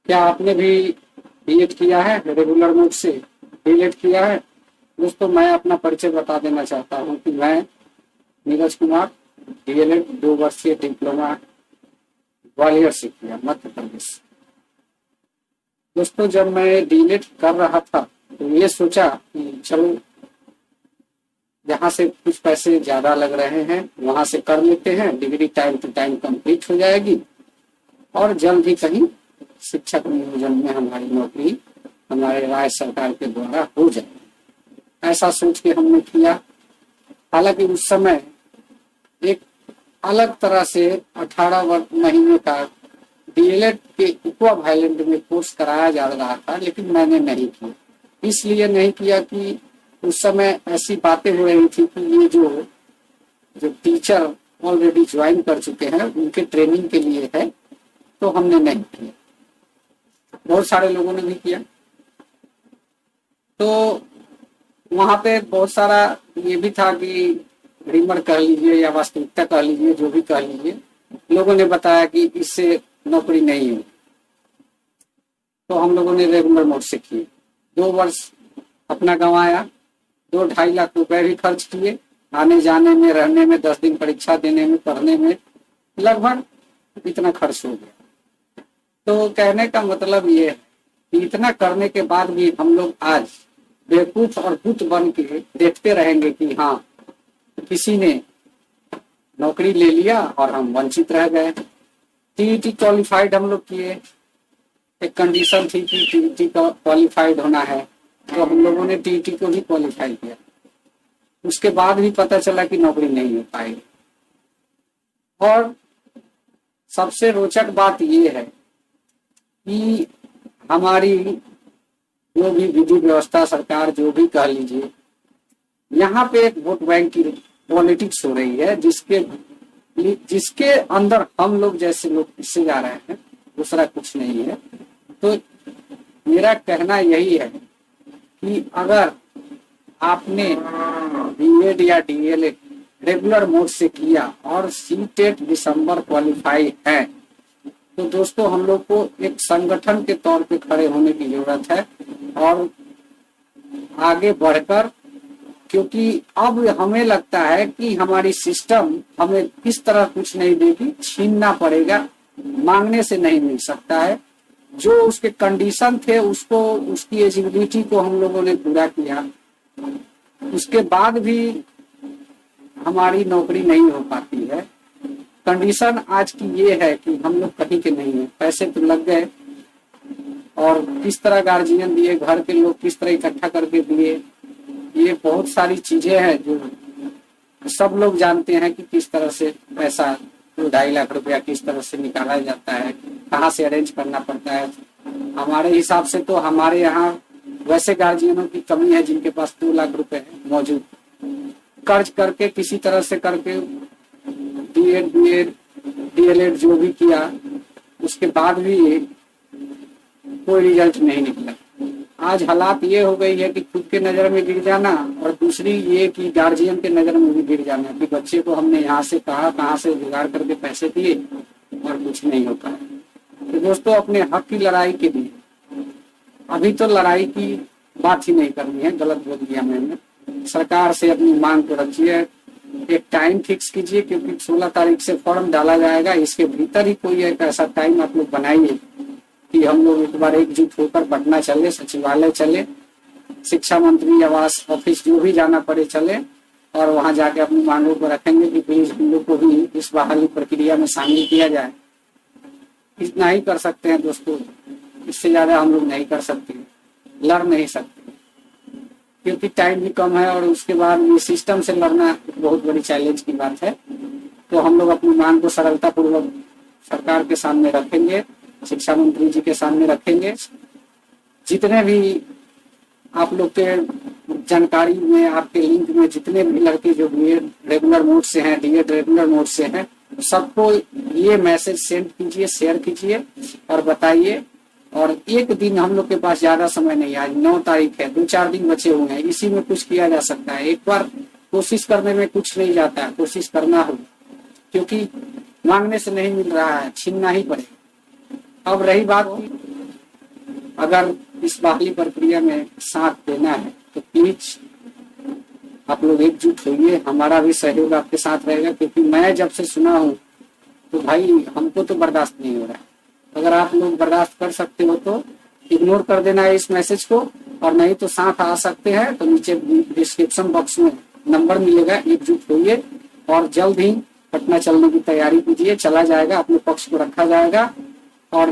क्या आपने भी बीएड किया है रेगुलर मोड से डीएलएड किया है? दोस्तों, मैं अपना परिचय बता देना चाहता हूं कि मैं नीरज कुमार डीएलएड 2 वर्षीय डिप्लोमा ग्वालियर से किया, मध्य प्रदेश। दोस्तों, जब मैं डीएलएड कर रहा था तो ये सोचा कि चलो जहाँ से कुछ पैसे ज्यादा लग रहे हैं वहां से कर लेते हैं, degree time to time complete हो जाएगी और जल्द ही कहीं शिक्षक नियोजन में हमारी नौकरी हमारे राज्य सरकार के द्वारा हो जाए, ऐसा सोच के हमने किया। हालांकि उस समय एक अलग तरह से 18 महीने का डीएलएड के इक्विवेलेंट में कोर्स कराया जा रहा था, लेकिन मैंने नहीं किया। इसलिए नहीं किया कि उस समय ऐसी बातें हो रही थी कि ये जो टीचर ऑलरेडी ज्वाइन कर चुके हैं उनके ट्रेनिंग के लिए है, तो हमने नहीं किया। बहुत सारे लोगों ने भी किया। तो वहां पे बहुत सारा ये भी था कि रिमर कह लीजिए या वास्तविकता कह लीजिए, जो भी कह लीजिए, लोगों ने बताया कि इससे नौकरी नहीं है। तो हम लोगों ने रेगुलर मोड से किए, 2 वर्ष अपना गंवाया, 2-2.5 लाख रुपए भी खर्च किए, आने जाने में, रहने में, 10 दिन परीक्षा देने में, पढ़ने में, लगभग इतना खर्च हो गया। तो कहने का मतलब ये है कि इतना करने के बाद भी हम लोग आज बेवकूफ और बुत बन के देखते रहेंगे कि हाँ किसी ने नौकरी ले लिया और हम वंचित रह गए। टीईटी क्वालिफाइड हम लोग किए, एक कंडीशन थी कि टीईटी क्वालिफाइड होना है, तो हम लोगों ने टीईटी को भी क्वालिफाई किया। उसके बाद भी पता चला कि नौकरी नहीं हो पाएगी। और सबसे रोचक बात यह है कि हमारी जो भी विधि व्यवस्था, सरकार जो भी कह लीजिए, यहाँ पे एक वोट बैंक की पॉलिटिक्स हो रही है, जिसके अंदर हम लोग जैसे लोग पिसे जा रहे हैं, दूसरा कुछ नहीं है। तो मेरा कहना यही है कि अगर आपने बीएड या डीएलएड रेगुलर मोड से किया और सीटेट दिसंबर क्वालिफाई है, तो दोस्तों हम लोग को एक संगठन के तौर पे खड़े होने की जरूरत है और आगे बढ़कर, क्योंकि अब हमें लगता है कि हमारी सिस्टम हमें किस तरह कुछ नहीं देगी, छीनना पड़ेगा, मांगने से नहीं मिल सकता है। जो उसके कंडीशन थे उसको, उसकी एलिजिबिलिटी को हम लोगों ने पूरा किया, उसके बाद भी हमारी नौकरी नहीं हो पाती है। कंडीशन आज की ये है कि हम लोग कहीं के नहीं है, पैसे तो लग गए और किस तरह गार्जियन दिए, घर के लोग किस तरह इकट्ठा करके दिए, ये बहुत सारी चीजें हैं जो सब लोग जानते हैं कि किस तरह से पैसा 2-2.5 लाख रुपया किस तरह से निकाला जाता है, कहाँ से अरेंज करना पड़ता है। हमारे हिसाब से तो हमारे यहाँ वैसे गार्जियनों की कमी है जिनके पास 2 लाख रुपए मौजूद, कर्ज करके किसी तरह से करके बीएड डीएलएड जो भी किया, उसके बाद भी कोई रिजल्ट नहीं निकला। आज हालात ये हो गई है कि खुद के नजर में गिर जाना और दूसरी ये कि गार्जियन के नजर में भी गिर जाना कि बच्चे को हमने यहाँ से कहा, कहाँ से जुगाड़ करके पैसे दिए और कुछ नहीं हो पाया। तो दोस्तों, अपने हक की लड़ाई के लिए अभी तो लड़ाई की बात ही नहीं करनी है, गलत बोल दिया मैंने। सरकार से अपनी मांग को रखिए, एक टाइम फिक्स कीजिए, क्योंकि 16 तारीख से फॉर्म डाला जाएगा। इसके भीतर ही कोई एक ऐसा टाइम आप लोग बनाइए कि हम लोग एक बार एकजुट होकर पटना चले, सचिवालय चले, शिक्षा मंत्री आवास ऑफिस जो भी जाना पड़े चले, और वहां जाके अपनी मांगों को रखेंगे कि प्लीज हम लोग को भी इस बहाली प्रक्रिया में शामिल किया जाए। इतना ही कर सकते हैं दोस्तों, इससे ज्यादा हम लोग नहीं कर सकते, लड़ नहीं सकते, क्योंकि टाइम भी कम है और उसके बाद ये सिस्टम से लड़ना एक बहुत बड़ी चैलेंज की बात है। तो हम लोग अपनी मांग को सरलता पूर्वक सरकार के सामने रखेंगे, शिक्षा मंत्री जी के सामने रखेंगे। जितने भी आप लोग के जानकारी में, आपके लिंक में जितने भी लड़के जो बीएड रेगुलर मोड से हैं, डीएड रेगुलर मोड से हैं, सबको ये मैसेज सेंड कीजिए, शेयर कीजिए और बताइए। और एक दिन हम लोग के पास ज्यादा समय नहीं है, आज 9 तारीख है, 2-4 दिन बचे हुए हैं, इसी में कुछ किया जा सकता है। एक बार कोशिश करने में कुछ नहीं जाता है, कोशिश करना होगा, क्योंकि मांगने से नहीं मिल रहा है, छीनना ही पड़ेगा। अब रही बात अगर इस बहाली प्रक्रिया में साथ देना है तो प्लीज आप लोग एकजुट होइए, हमारा भी सहयोग आपके साथ रहेगा, क्योंकि मैं जब से सुना हूँ तो भाई हमको तो बर्दाश्त नहीं हो रहा है। अगर आप लोग बर्दाश्त कर सकते हो तो इग्नोर कर देना है इस मैसेज को, और नहीं तो साथ आ सकते हैं तो नीचे डिस्क्रिप्शन बॉक्स में नंबर मिलेगा, एकजुट होइए और जल्द ही पटना चलने की तैयारी कीजिए। चला जाएगा, अपने पक्ष को रखा जाएगा। और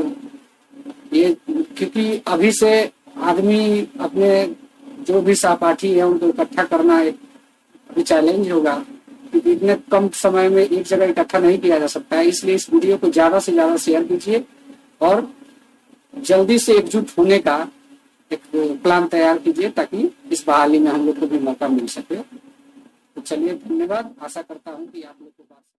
ये क्योंकि अभी से आदमी अपने जो भी सहपाठी है उनको इकट्ठा करना एक अभी चैलेंज होगा, क्योंकि इतने कम समय में एक जगह इकट्ठा नहीं किया जा सकता है। इसलिए इस वीडियो को ज्यादा से ज्यादा शेयर कीजिए और जल्दी से एकजुट होने का एक प्लान तैयार कीजिए, ताकि इस बहाली में हम लोग को भी मौका मिल सके। तो चलिए, धन्यवाद। आशा करता हूँ कि आप लोग को बात